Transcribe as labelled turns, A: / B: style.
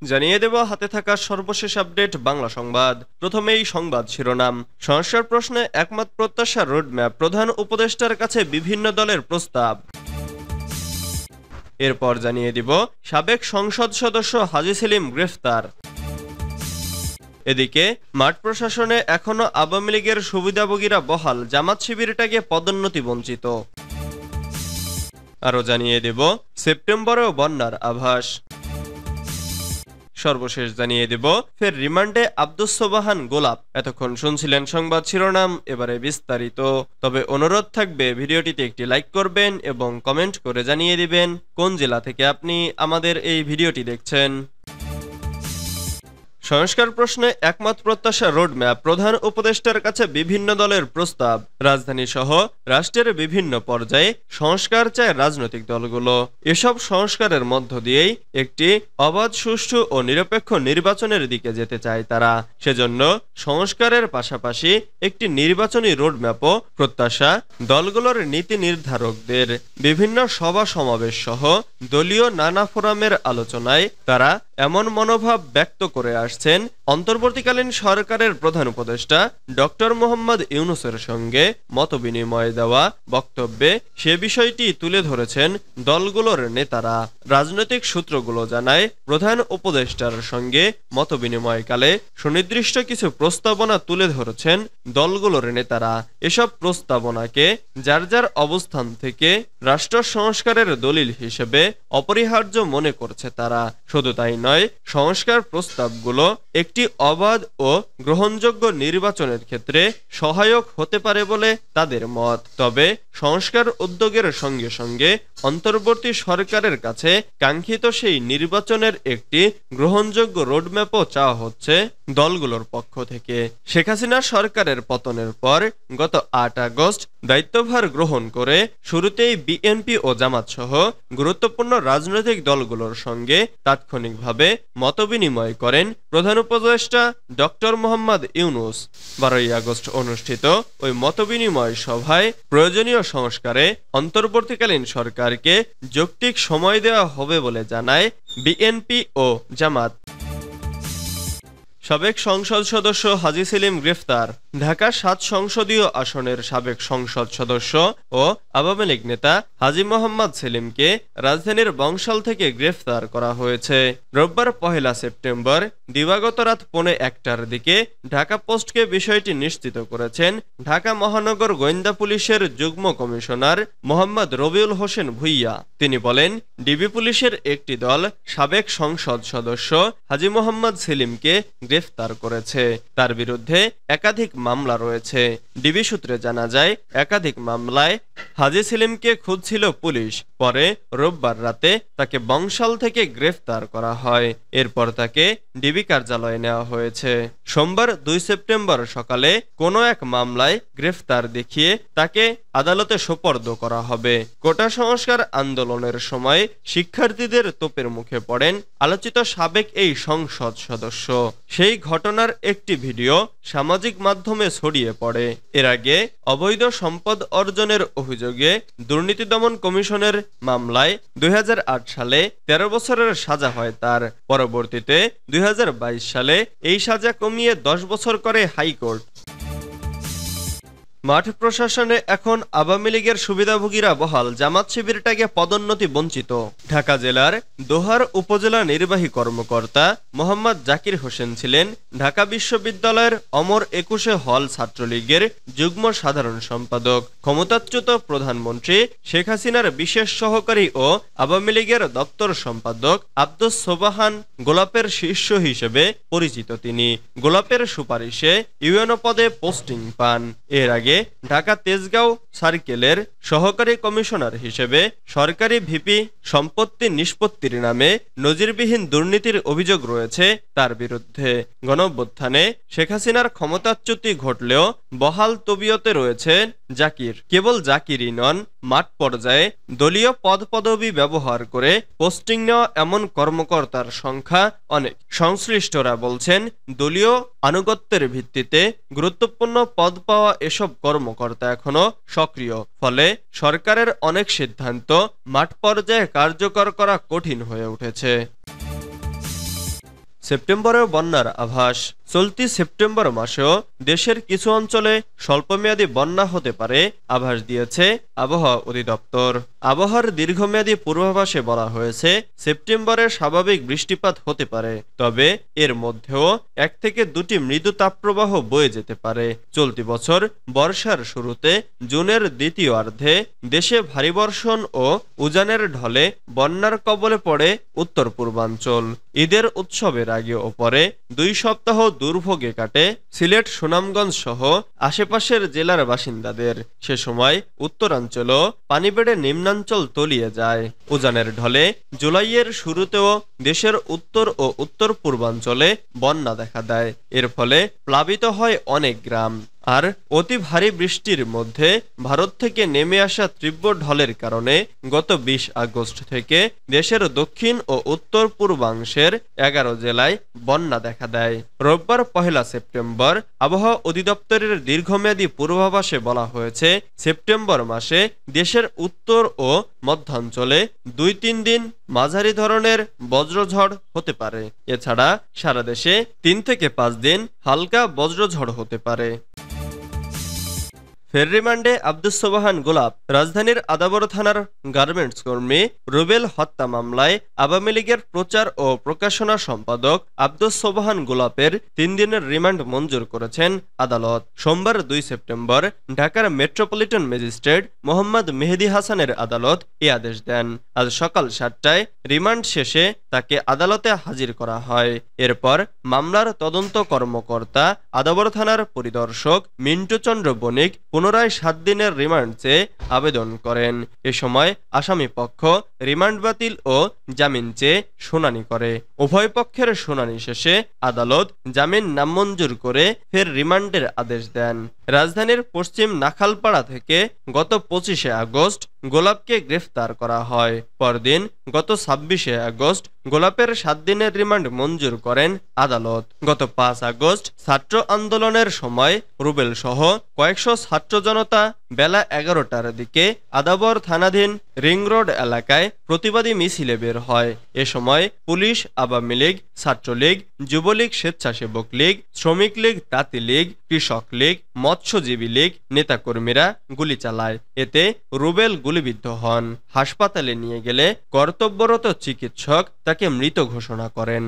A: জানিয়ে দেব হাতে থাকা সর্বশেষ আপডেট বাংলা সংবাদ। প্রথমেই সংবাদ শিরোনাম। সংস্কার প্রশ্নে একমত প্রত্যাশা রোডম্যাপ, প্রধান উপদেষ্টার কাছে বিভিন্ন দলের প্রস্তাব। এরপর জানিয়ে দিব সাবেক সংসদ সদস্য হাজী সেলিম গ্রেফতার। এদিকে মাঠ প্রশাসনে এখনো আওয়ামী লীগের সুবিধাভোগীরা বহাল, জামাত শিবিরটাকে পদোন্নতি বঞ্চিত। আরো জানিয়ে দেব সেপ্টেম্বরেও বন্যার আভাস। সর্বশেষ জানিয়ে দেব ফের রিমান্ডে আব্দুস সোবাহান গোলাপ। এতক্ষণ শুনছিলেন সংবাদ শিরোনাম, এবারে বিস্তারিত। তবে অনুরোধ থাকবে ভিডিওটিতে একটি লাইক করবেন এবং কমেন্ট করে জানিয়ে দিবেন কোন জেলা থেকে আপনি আমাদের এই ভিডিওটি দেখছেন। সংস্কার প্রশ্নে একমত প্রত্যাশা রোডম্যাপ, প্রধান উপদেষ্টার কাছে বিভিন্ন দলের প্রস্তাব। রাজধানী সহ রাষ্ট্রের বিভিন্ন পর্যায়ে সংস্কার চায় রাজনৈতিক দলগুলো। এসব সংস্কারের মধ্য দিয়েই একটি অবাধ, সুষ্ঠু ও নিরপেক্ষ নির্বাচনের দিকে যেতে চায় তারা। সেজন্য সংস্কারের পাশাপাশি একটি নির্বাচনী রোডম্যাপও প্রত্যাশা দলগুলোর নীতি নির্ধারকদের। বিভিন্ন সভা সমাবেশ সহ দলীয় নানা ফোরামের আলোচনায় তারা এমন মনোভাব ব্যক্ত করে আসছেন। অন্তর্বর্তীকালীন সরকারের প্রধান উপদেষ্টা ডক্টর মোহাম্মদ ইউনূসের সঙ্গে মতবিনিময়ে দেওয়া বক্তব্যে সে বিষয়টি তুলে ধরেছেন দলগুলোর নেতারা। রাজনৈতিক সূত্রগুলো জানায়, প্রধান উপদেষ্টার সঙ্গে মতবিনিময়কালে সুনির্দিষ্ট কিছু প্রস্তাবনা তুলে ধরেছেন দলগুলোর নেতারা। এসব প্রস্তাবনাকে যার যার অবস্থান থেকে রাষ্ট্র সংস্কারের দলিল হিসেবে অপরিহার্য মনে করছে তারা। শুধু তাই নয়, সংস্কার প্রস্তাবগুলো একটি অবাধ ও গ্রহণযোগ্য নির্বাচনের ক্ষেত্রে সহায়ক হতে পারে বলে তাদের মত। তবে সংস্কার উদ্যোগের সঙ্গে সঙ্গে অন্তর্বর্তী সরকারের কাছে কাঙ্ক্ষিত সেই নির্বাচনের একটি গ্রহণযোগ্য রোডম্যাপও চাওয়া হচ্ছে দলগুলোর পক্ষ থেকে। শেখ হাসিনা সরকারের পতনের পর গত ৮ আগস্ট দায়িত্বভার গ্রহণ করে শুরুতেই বিএনপি ও জামাত সহ গুরুত্বপূর্ণ রাজনৈতিক দলগুলোর সঙ্গে তাৎক্ষণিকভাবে মতবিনিময় করেন প্রধান উপদেষ্টা ডক্টর মোহাম্মদ ইউনূস। ১২ই আগস্ট অনুষ্ঠিত ওই মতবিনিময় সভায় প্রয়োজনীয় সংস্কারে অন্তর্বর্তীকালীন সরকারকে যৌক্তিক সময় দেওয়া হবে বলে জানায় বিএনপি ও জামাত। সাবেক সংসদ সদস্য হাজী সেলিম গ্রেফতার। ঢাকা ৭ সংসদীয় আসনের সাবেক সংসদ সদস্য ও আওয়ামী লীগ নেতা হাজী মোহাম্মদ সেলিমকে রাজধানীর বংশাল থেকে গ্রেফতার করা হয়েছে। রোববার ১ সেপ্টেম্বর দিবাগত রাত ১:১টার দিকে ঢাকা পোস্টকে বিষয়টি নিশ্চিত করেছেন ঢাকা মহানগর গোয়েন্দা পুলিশের যুগ্ম কমিশনার মোহাম্মদ রবিউল হোসেন ভূঁইয়া। তিনি বলেন, ডিবি পুলিশের একটি দল সাবেক সংসদ সদস্য হাজী মোহাম্মদ সেলিমকে গ্রেফতার করেছে। তার বিরুদ্ধে একাধিক মামলা রয়েছে। ডিবি সূত্রে জানা যায়, একাধিক মামলায় হাজী সেলিমকে খুঁজছিল পুলিশ। পরে রোববার রাতে তাকে বংশাল থেকে গ্রেফতার করা হয়। এরপর তাকে ডিবি কার্যালয়ে নেওয়া হয়েছে। সোমবার ২ সেপ্টেম্বর সকালে কোনো এক মামলায় গ্রেফতার দেখিয়ে তাকে আদালতে সোপর্দ করা হবে। কোটা সংস্কার আন্দোলনের সময় শিক্ষার্থীদের তোপের মুখে পড়েন আলোচিত সাবেক এই সংসদ সদস্য। সেই ঘটনার একটি ভিডিও সামাজিক মাধ্যমে ছড়িয়ে পড়ে। এর আগে অবৈধ সম্পদ অর্জনের অভিযোগে দুর্নীতি দমন কমিশনের মামলায় ২০০৮ সালে ১৩ বছরের সাজা হয় তার। পরবর্তীতে ২০২২ সালে এই সাজা কমিয়ে ১০ বছর করে হাইকোর্ট। মাঠ প্রশাসনে এখন আওয়ামী লীগের সুবিধাভোগীরা বহাল, জামাত শিবিরটাকে পদোন্নতি বঞ্চিত। ঢাকা জেলার দোহার উপজেলা নির্বাহী কর্মকর্তা মোহাম্মদ জাকির হোসেন ছিলেন ঢাকা বিশ্ববিদ্যালয়ের অমর ২১ হল ছাত্রলীগের যুগ্ম সাধারণ সম্পাদক। ক্ষমতাচ্যুত প্রধানমন্ত্রী শেখ হাসিনার বিশেষ সহকারী ও আওয়ামী লীগের দপ্তর সম্পাদক আব্দুস সোবাহান গোলাপের শিষ্য হিসেবে পরিচিত তিনি। গোলাপের সুপারিশে ইউএনও পদে পোস্টিং পান। এর আগে ঢাকা তেজগাঁও সার্কেলের সহকারী কমিশনার হিসেবে সরকারি ভিপি সম্পত্তি নিষ্পত্তির নামে নজিরবিহীন দুর্নীতির অভিযোগ রয়েছে তার বিরুদ্ধে। গণঅভ্যুত্থানে শেখ হাসিনার ক্ষমতাচ্যুতি ঘটলেও বহাল তবিয়তে রয়েছে জাকির। কেবল জাকিরই নন, মাঠ পর্যায়ে দলীয় পদ পদবি ব্যবহার করে পোস্টিং নেওয়া এমন কর্মকর্তার সংখ্যা অনেক। সংশ্লিষ্টরা বলছেন, দলীয় আনুগত্যের ভিত্তিতে গুরুত্বপূর্ণ পদ পাওয়া এসব কর্মকর্তা এখনো সক্রিয়। ফলে সরকারের অনেক সিদ্ধান্ত মাঠ পর্যায়ে কার্যকর করা কঠিন হয়ে উঠেছে। সেপ্টেম্বরেও বন্যার আভাস। চলতি সেপ্টেম্বর মাসেও দেশের কিছু অঞ্চলে স্বল্পমেয়াদী বন্যা হতে পারে আভাস দিয়েছে আবহাওয়া অধিদপ্তর। আবহাওয়ার দীর্ঘমেয়াদী পূর্বাভাসে বলা হয়েছে সেপ্টেম্বরে স্বাভাবিক বৃষ্টিপাত হতে পারে, তবে এর মধ্যেও 1 থেকে 2টি মৃদু তাপপ্রবাহ বয়ে যেতে পারে। চলতি বছর বর্ষার শুরুতে জুনের দ্বিতীয়ার্ধে দেশে ভারী বর্ষণ ও উজানের ঢলে বন্যার কবলে পড়ে উত্তর পূর্বাঞ্চল। ঈদের উৎসবের আগে ও পরে 2 সপ্তাহ দুর্ভোগে কাটে সিলেট, সুনামগঞ্জ সহ আশেপাশের জেলার বাসিন্দাদের। সে সময় উত্তরাঞ্চলও পানি বেড়ে নিম্নাঞ্চল তলিয়ে যায়। উজানের ঢলে জুলাইয়ের শুরুতেও দেশের উত্তর ও উত্তর পূর্বাঞ্চলে বন্যা দেখা দেয়। এর ফলে প্লাবিত হয় অনেক গ্রাম। আর অতি ভারী বৃষ্টির মধ্যে ভারত থেকে নেমে আসা তীব্র ঢলের কারণে গত 20 আগস্ট থেকে দেশের দক্ষিণ ও উত্তর পূর্বাংশের 11 জেলায় বন্যা দেখা দেয়। রোববার 1 সেপ্টেম্বর আবহাওয়া অধিদপ্তরের দীর্ঘমেয়াদী পূর্বাভাসে বলা হয়েছে সেপ্টেম্বর মাসে দেশের উত্তর ও মধ্যাঞ্চলে 2-3 দিন মাঝারি ধরনের বজ্রঝড় হতে পারে। এছাড়া সারা দেশে 3 থেকে 5 দিন হালকা বজ্রঝড় হতে পারে। ফের রিমান্ডে আব্দুস সোবহান গোলাপ। রাজধানীর আদাবর থানার গার্মেন্টস কর্মী রুবেল হত্যা মামলায় আওয়ামী লীগের প্রচার ও প্রকাশনা সম্পাদক আব্দুস সোবহান গোলাপের 3 দিনের রিমান্ড মঞ্জুর করেছেন আদালত। সোমবার 2 সেপ্টেম্বর ঢাকার মেট্রোপলিটন ম্যাজিস্ট্রেট মোহাম্মদ মেহেদী হাসানের আদালত এ আদেশ দেন। আজ সকাল 7টায় রিমান্ড শেষে তাকে আদালতে হাজির করা হয়। এরপর মামলার তদন্ত কর্মকর্তা আদাবর থানার পরিদর্শক মিন্টু চন্দ্র বণিক পুনরায় 7 দিনের রিমান্ড চেয়ে আবেদন করেন। এ সময় আসামি পক্ষ রিমান্ড বাতিল ও জামিন চেয়ে শুনানি করে। উভয় পক্ষের শুনানি শেষে আদালত জামিন নামঞ্জুর করে ফের রিমান্ডের আদেশ দেন। রাজধানীর পশ্চিম নাখালপাড়া থেকে গত 25 আগস্ট গোলাপকে গ্রেফতার করা হয়। পরদিন গত 26 আগস্ট গোলাপের 7 দিনের রিমান্ড মঞ্জুর করেন আদালত। গত 5 আগস্ট ছাত্র আন্দোলনের সময় রুবেল সহ কয়েকশো ছাত্র জনতা বেলা 11টার দিকে আদাবর থানাধীন রিং রোড এলাকায় প্রতিবাদী মিছিলে বের হয়। এ সময় পুলিশ, আওয়ামী লীগ, ছাত্রলীগ, যুবলীগ, স্বেচ্ছাসেবক লীগ, শ্রমিক লীগ, তাঁতি লীগ, কৃষক লীগ, মৎস্যজীবী লীগ নেতাকর্মীরা গুলি চালায়। এতে রুবেল গুলিবিদ্ধ হন। হাসপাতালে নিয়ে গেলে কর্তব্যরত চিকিৎসক তাকে মৃত ঘোষণা করেন।